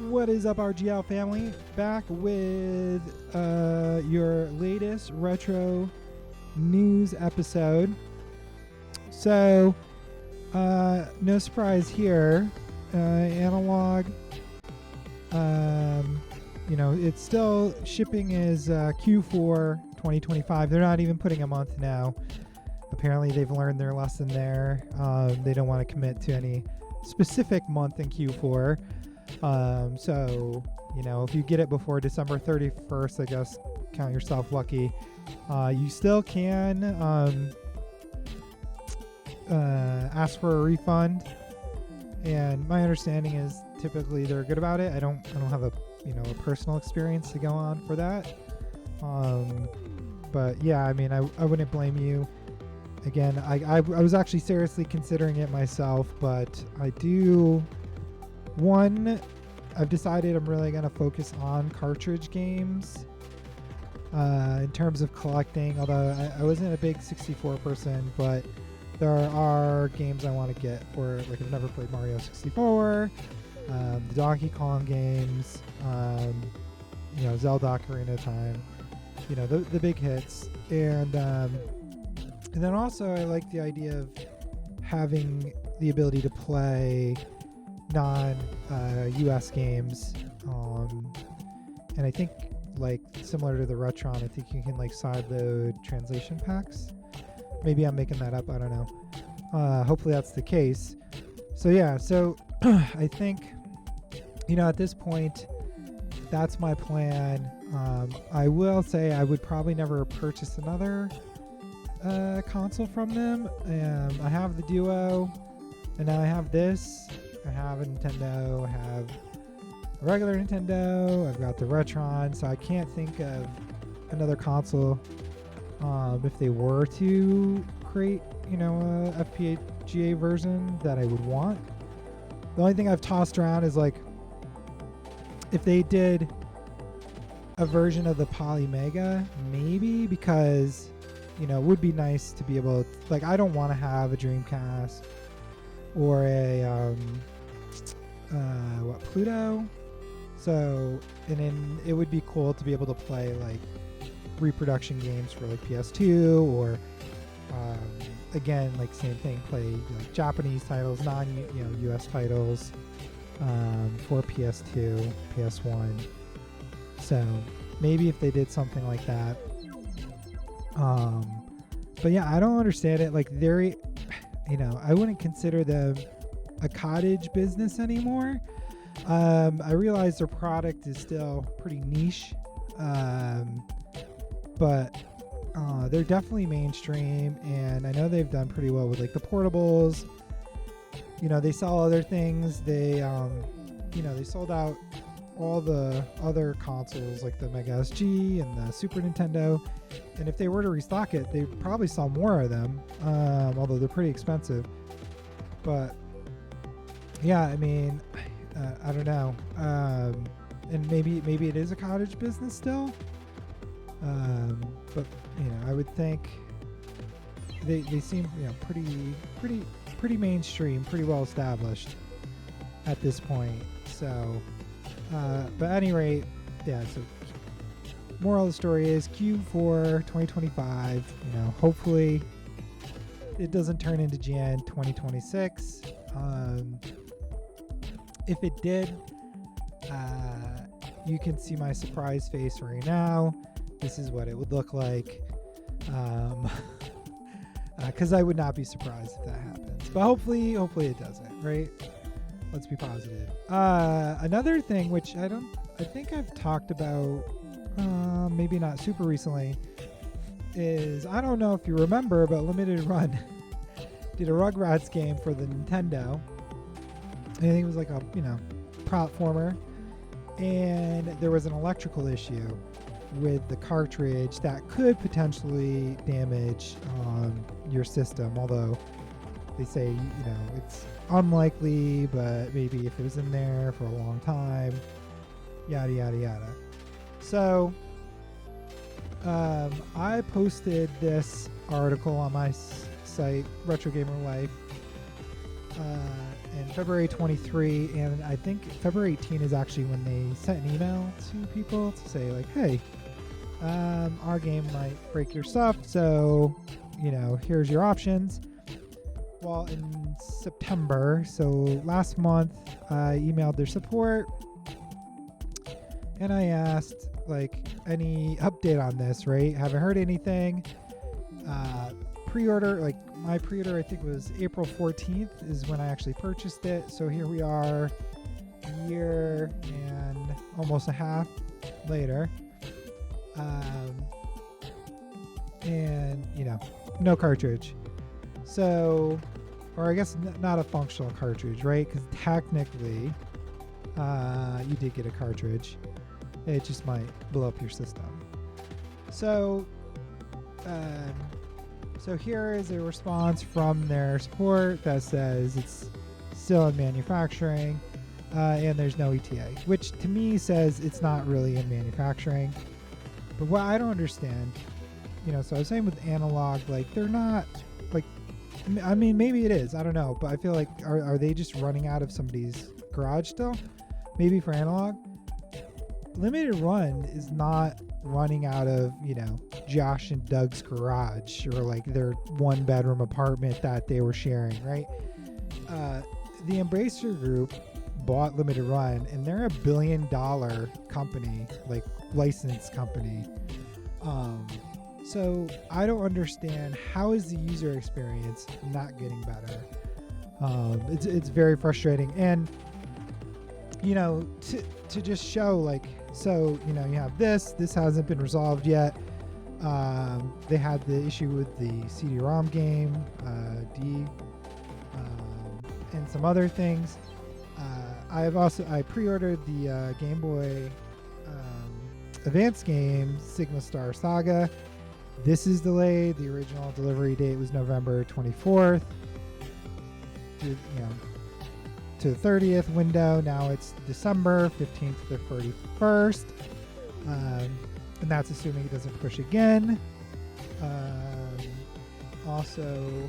What is up, RGL family? Back with your latest retro news episode. So, no surprise here. Analog, it's still shipping is Q4 2025. They're not even putting a month now. Apparently, they've learned their lesson there. They don't want to commit to any specific month in Q4. So, if you get it before December 31st, I guess count yourself lucky. You still can ask for a refund, and my understanding is typically they're good about it. I don't have a personal experience to go on for that. But yeah, I mean, I wouldn't blame you. Again, I was actually seriously considering it myself, but I've decided I'm really going to focus on cartridge games in terms of collecting, although I wasn't a big 64 person, but there are games I want to get for, like, I've never played Mario 64, the Donkey Kong games, Zelda Ocarina of Time, the big hits. And then also I like the idea of having the ability to play non-US games, and I think, like, similar to the Retron, I think you can like sideload translation packs. Maybe I'm making that up, I don't know. Hopefully that's the case. So yeah, I think at this point that's my plan. I will say I would probably never purchase another console from them. I have the Duo, and now I have this. I have a Nintendo, I have a regular Nintendo, I've got the Retron, so I can't think of another console if they were to create, a FPGA version that I would want. The only thing I've tossed around is, like, if they did a version of the Polymega, maybe, because, it would be nice to be able to, like, I don't want to have a Dreamcast or a Pluto. So, and then it would be cool to be able to play, like, reproduction games for, like, PS2, or again, like, same thing, play, like, Japanese titles, non-US titles for PS2, PS1. So maybe if they did something like that. But yeah, I don't understand it. Like, I wouldn't consider them a cottage business anymore. I realize their product is still pretty niche, but they're definitely mainstream, and I know they've done pretty well with, like, the portables. They sell other things. They they sold out all the other consoles, like the Mega SG and the Super Nintendo, and if they were to restock it, they'd probably sell more of them, although they're pretty expensive. But yeah, I mean, I don't know, and maybe it is a cottage business still, but I would think they seem pretty mainstream, pretty well established at this point. So but at any rate, yeah, so moral of the story is Q4 2025, hopefully it doesn't turn into Jan 2026. If it did, you can see my surprise face right now. This is what it would look like, because I would not be surprised if that happens, but hopefully it doesn't, right? Let's be positive. Another thing, which I think I've talked about, maybe not super recently, is, I don't know if you remember, but Limited Run did a Rugrats game for the Nintendo. I think it was like a, platformer, and there was an electrical issue with the cartridge that could potentially damage your system, although they say, it's unlikely, but maybe if it was in there for a long time, yada yada yada. So I posted this article on my site, Retro Gamer Life, and February 23, and I think February 18 is actually when they sent an email to people to say like, hey, our game might break your stuff, so here's your options. Well, in September, so last month, I emailed their support and I asked like any update on this, right? Haven't heard anything. Pre-order, like my pre-order I think was April 14th is when I actually purchased it. So here we are a year and almost a half later. And no cartridge. So, or I guess not a functional cartridge, right? Because technically you did get a cartridge. It just might blow up your system. So here is a response from their support that says it's still in manufacturing and there's no ETA, which to me says it's not really in manufacturing. But what I don't understand, so I was saying with analog, like they're not, like, I mean, maybe it is, I don't know, but I feel like, are they just running out of somebody's garage still? Maybe for analog? Limited Run is not running out of, Josh and Doug's garage or like their 1-bedroom apartment that they were sharing, right? The Embracer Group bought Limited Run and they're $1 billion company, like licensed company. So I don't understand, how is the user experience not getting better? It's very frustrating. And to just show like, so you have this hasn't been resolved yet. They had the issue with the CD-ROM game D and some other things. I pre-ordered the Game Boy Advance game Sigma Star Saga. This is delayed. The original delivery date was November 24th to the 30th window. Now it's December 15th to the 31st, and that's assuming it doesn't push again. Also,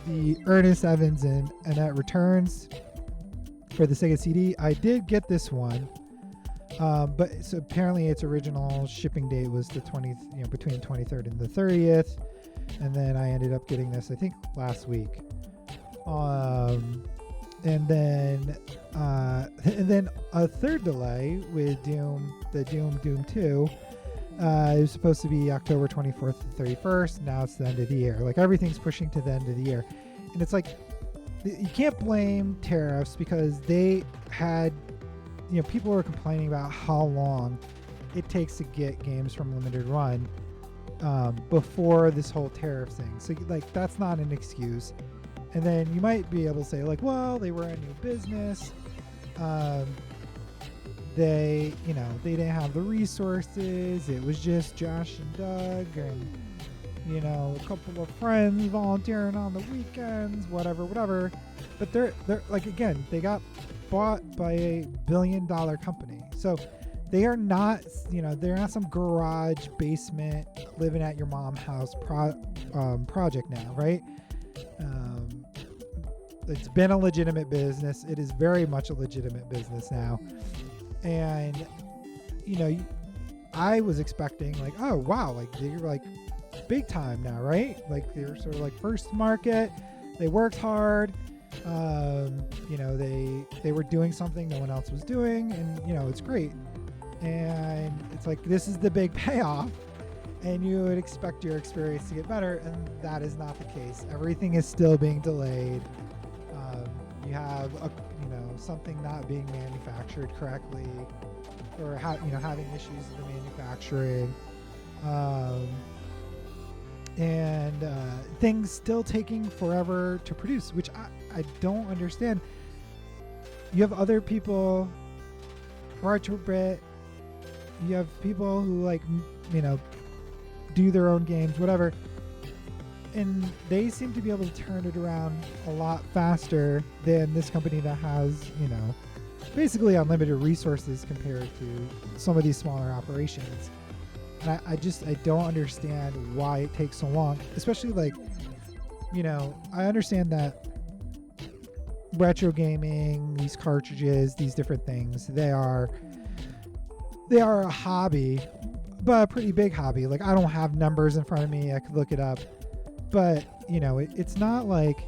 the Ernest Evans and Annette Returns for the Sega CD. I did get this one, but so apparently its original shipping date was the 20th, between the 23rd and the 30th, and then I ended up getting this I think last week. And then a third delay with Doom 2. It was supposed to be October 24th to 31st. Now it's the end of the year. Like everything's pushing to the end of the year. And it's like, you can't blame tariffs because they had, people were complaining about how long it takes to get games from Limited Run before this whole tariff thing. So like, that's not an excuse. And then you might be able to say like, well, they were a new business. They didn't have the resources. It was just Josh and Doug and, a couple of friends volunteering on the weekends, whatever. But they're like, again, they got bought by a $1 billion company. So they are not, they're not some garage basement living at your mom's house project now, right? It's been a legitimate business. It is very much a legitimate business now. And, I was expecting like, oh, wow, like they're like big time now, right? Like they're sort of like first market. They worked hard. They were doing something no one else was doing. And, it's great. And it's like, this is the big payoff. And you would expect your experience to get better. And that is not the case. Everything is still being delayed. You have something not being manufactured correctly, or having issues with the manufacturing, and things still taking forever to produce, which I don't understand. You have other people, Retro-Bit, you have people who like do their own games, whatever. And they seem to be able to turn it around a lot faster than this company that has, basically unlimited resources compared to some of these smaller operations. And I don't understand why it takes so long, especially like, I understand that retro gaming, these cartridges, these different things, they are a hobby, but a pretty big hobby. Like, I don't have numbers in front of me, I could look it up, but it's not like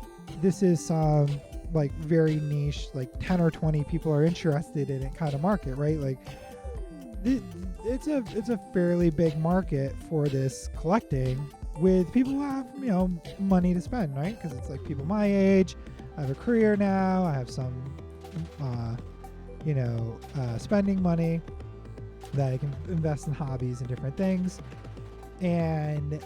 this is some like very niche, like 10 or 20 people are interested in it kind of market, right? Like, it's a fairly big market for this collecting, with people who have money to spend, right? Because it's like people my age. I have a career now. I have some spending money that I can invest in hobbies and different things. And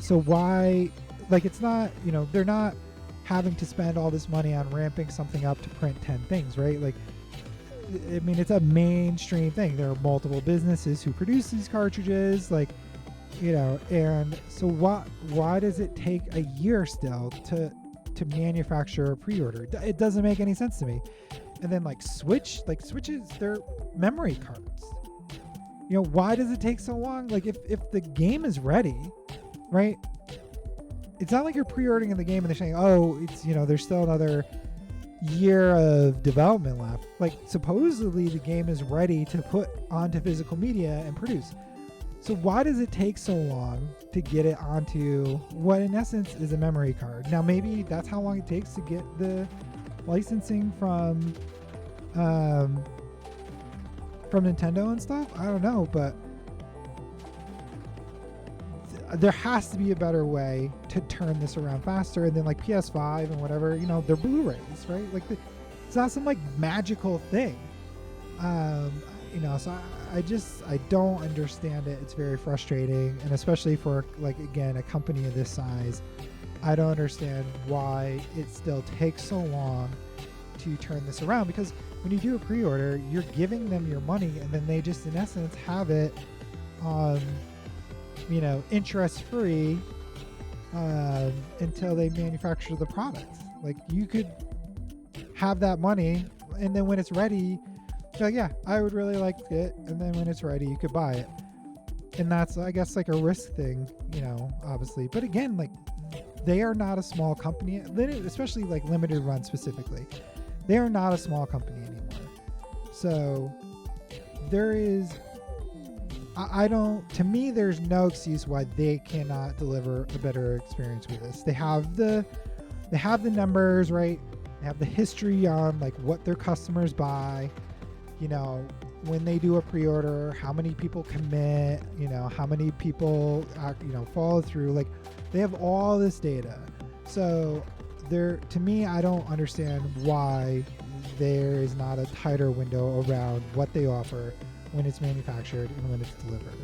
so why, like, it's not, they're not having to spend all this money on ramping something up to print 10 things, right? Like, I mean, it's a mainstream thing. There are multiple businesses who produce these cartridges, like, and so why does it take a year still to manufacture a pre-order? It doesn't make any sense to me. And then Switches, they're memory cards. Why does it take so long? Like, if the game is ready, right? It's not like you're pre-ordering in the game and they're saying, oh, it's, there's still another year of development left. Like, supposedly the game is ready to put onto physical media and produce. So why does it take so long to get it onto what in essence is a memory card? Now, maybe that's how long it takes to get the licensing from Nintendo and stuff. I don't know, but there has to be a better way to turn this around faster. And then like PS5 and whatever, they're Blu-rays, right? Like, it's not some like magical thing. So I don't understand it. It's very frustrating. And especially for, like, again, a company of this size, I don't understand why it still takes so long to turn this around. Because when you do a pre-order, you're giving them your money, and then they just in essence have it interest free until they manufacture the product. Like, you could have that money, and then when it's ready, you're like, yeah, I would really like it, and then when it's ready, you could buy it. And that's, I guess, like a risk thing, obviously. But again, like, they are not a small company, especially like limited run specifically. They are not a small company anymore. So there is, to me, there's no excuse why they cannot deliver a better experience with this. They have the numbers, right? They have the history on like what their customers buy, when they do a pre-order, how many people commit, how many people, follow through. Like, they have all this data. So to me, I don't understand why there is not a tighter window around what they offer when it's manufactured and when it's delivered.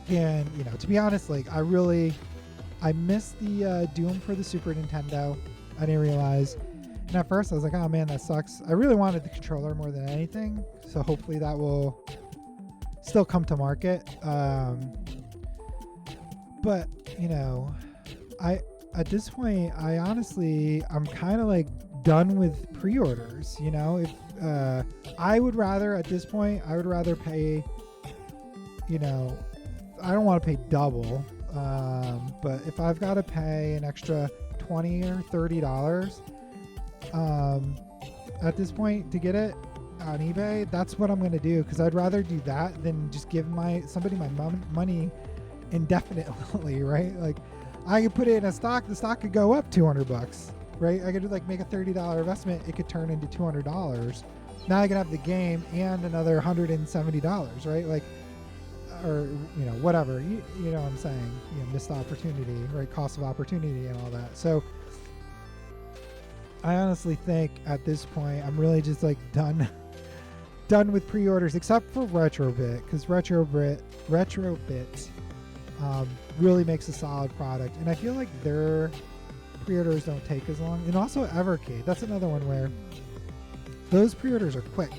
And to be honest, like, I missed the Doom for the Super Nintendo. I didn't realize. And at first I was like, oh man, that sucks. I really wanted the controller more than anything. So hopefully that will still come to market. But at this point, I'm kind of like done with pre-orders. If I would rather pay, I don't want to pay double, but if I've got to pay an extra $20 or $30 at this point to get it on eBay, that's what I'm going to do, because I'd rather do that than just give somebody my money indefinitely, right? Like, I could put it in a stock, the stock could go up $200, right? I could make a $30 investment, it could turn into $200. Now I can have the game and another $170, right? Like, or whatever, you know what I'm saying, missed opportunity, right? Cost of opportunity and all that. So I honestly think at this point I'm really just like done with pre-orders, except for Retrobit, because Retrobit really makes a solid product, and I feel like their pre-orders don't take as long. And also Evercade, that's another one where those pre-orders are quick.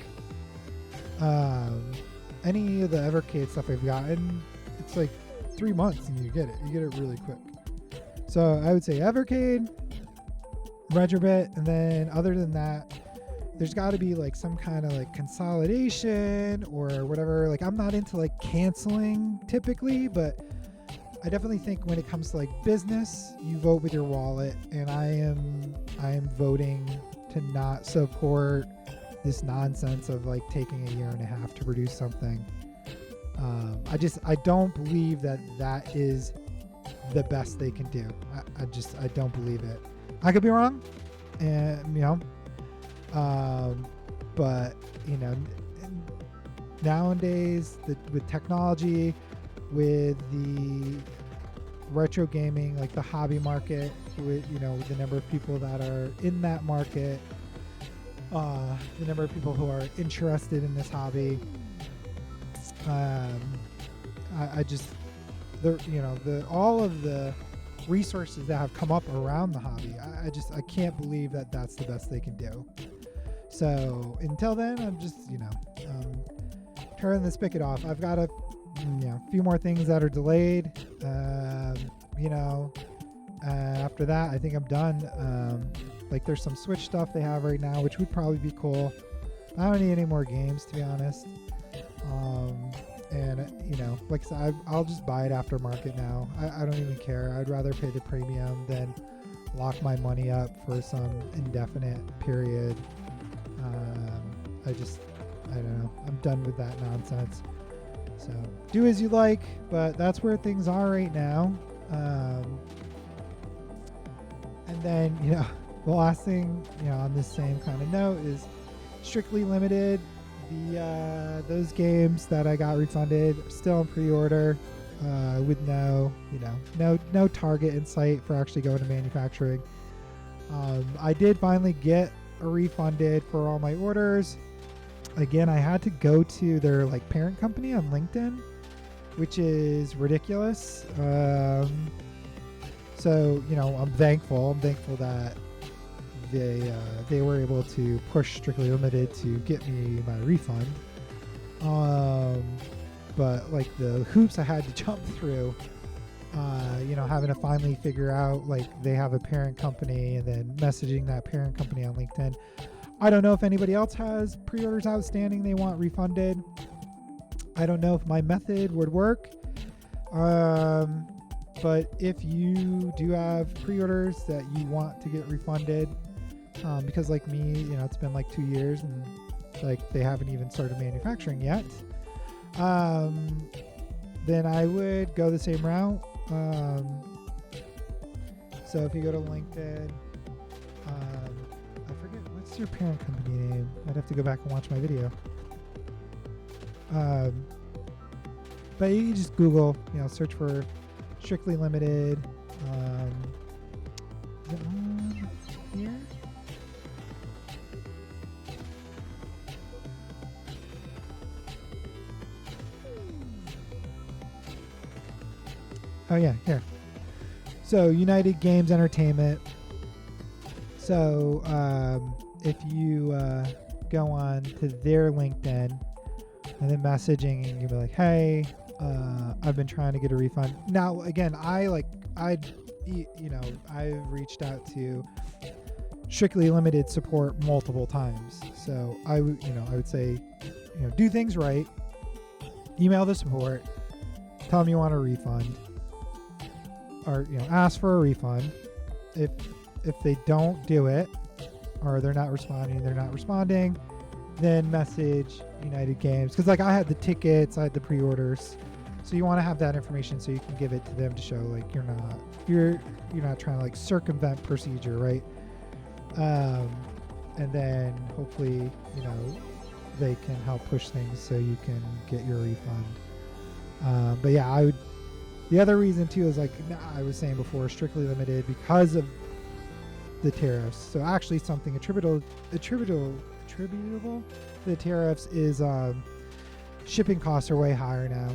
Any of the Evercade stuff I've gotten, it's like 3 months and you get it really quick. So I would say Evercade, Retrobit, and then other than that, there's got to be like some kind of like consolidation or whatever. Like, I'm not into like canceling typically, but I definitely think when it comes to like business, you vote with your wallet, and I am voting to not support this nonsense of like taking a year and a half to produce something. I don't believe that is the best they can do. I don't believe it. I could be wrong, and but nowadays with technology, with the retro gaming, like the hobby market, with the number of people that are in that market, the number of people who are interested in this hobby, I just all of the resources that have come up around the hobby, I can't believe that that's the best they can do. So until then, I'm just turning the spigot off. I've got a few more things that are delayed. After that, I think I'm done. Like there's some Switch stuff they have right now, which would probably be cool. I don't need any more games, to be honest. And like I said, I'll just buy it aftermarket now. I don't even care. I'd rather pay the premium than lock my money up for some indefinite period. I don't know. I'm done with that nonsense. So do as you like, but that's where things are right now. And then, the last thing, on this same kind of note is Strictly Limited. Those games that I got refunded are still in pre-order, with no target in sight for actually going to manufacturing. I did finally get a refunded for all my orders. Again, I had to go to their like parent company on LinkedIn, which is ridiculous. So I'm thankful that they were able to push Strictly Limited to get me my refund. But like the hoops I had to jump through, having to finally figure out like they have a parent company and then messaging that parent company on LinkedIn. I don't know if anybody else has pre-orders outstanding they want refunded. I don't know if my method would work. But if you do have pre-orders that you want to get refunded, because like me, it's been like 2 years and like they haven't even started manufacturing yet, then I would go the same route. So if you go to LinkedIn, I forget, what's your parent company name? I'd have to go back and watch my video. But you can just Google, search for Strictly Limited. Is it on here? Oh yeah, here. So United Games Entertainment. So if you go on to their LinkedIn and then messaging, and you'll be like, hey, I've been trying to get a refund. Now again, I've reached out to Strictly Limited support multiple times. So I would say, do things right. Email the support, tell them you want a refund, or ask for a refund. If they don't do it, or they're not responding, then message United Games, because like I had the tickets, I had the pre-orders, so you want to have that information so you can give it to them to show like you're not trying to like circumvent procedure, right? And then hopefully they can help push things so you can get your refund. But yeah, the other reason too is like I was saying before, Strictly Limited, because of the tariffs. So actually something attributable to the tariffs is shipping costs are way higher now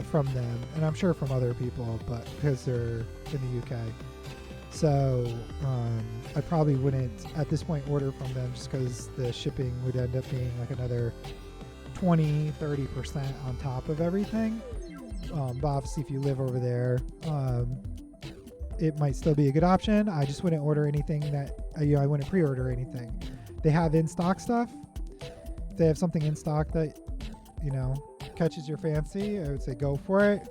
from them, and I'm sure from other people, but because they're in the UK. So I probably wouldn't at this point order from them, just because the shipping would end up being like another 20-30% on top of everything. But obviously if you live over there, it might still be a good option. I just wouldn't order anything that I wouldn't pre-order anything. They have in-stock stuff. If they have something in stock that catches your fancy, I would say go for it.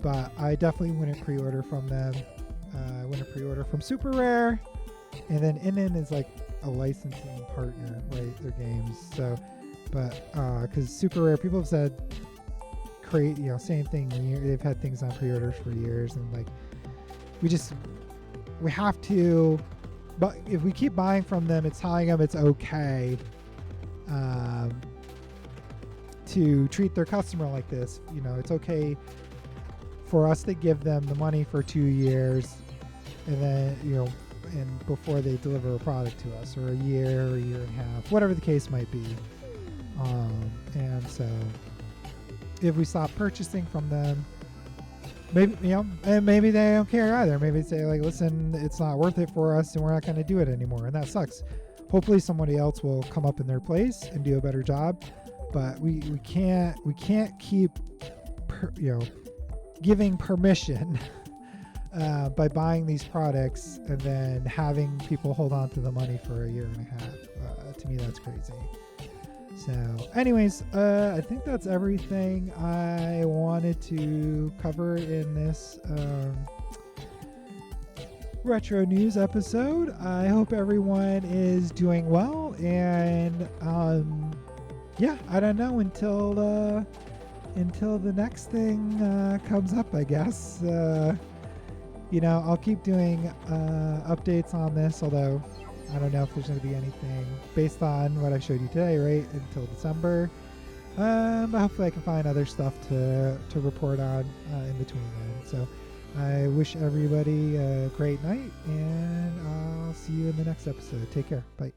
but I definitely wouldn't pre-order from them. I wouldn't pre-order from Super Rare, and then NN is like a licensing partner, right? Their games. So, but because Super Rare, people have said, same thing. They've had things on pre-orders for years, and like we have to. But if we keep buying from them, it's telling them it's okay to treat their customer like this. It's okay for us to give them the money for 2 years, and then and before they deliver a product to us, or a year and a half, whatever the case might be. And so if we stop purchasing from them, maybe and maybe they don't care either. Maybe they say like, listen, it's not worth it for us, and we're not going to do it anymore, and that sucks. Hopefully somebody else will come up in their place and do a better job. But we can't keep giving permission by buying these products and then having people hold on to the money for a year and a half. To me, that's crazy. So anyways, I think that's everything I wanted to cover in this retro news episode. I hope everyone is doing well, and I don't know until the next thing comes up, I guess. I'll keep doing updates on this, although I don't know if there's going to be anything based on what I showed you today, right, until December. But hopefully I can find other stuff to report on in between then. So I wish everybody a great night, and I'll see you in the next episode. Take care. Bye.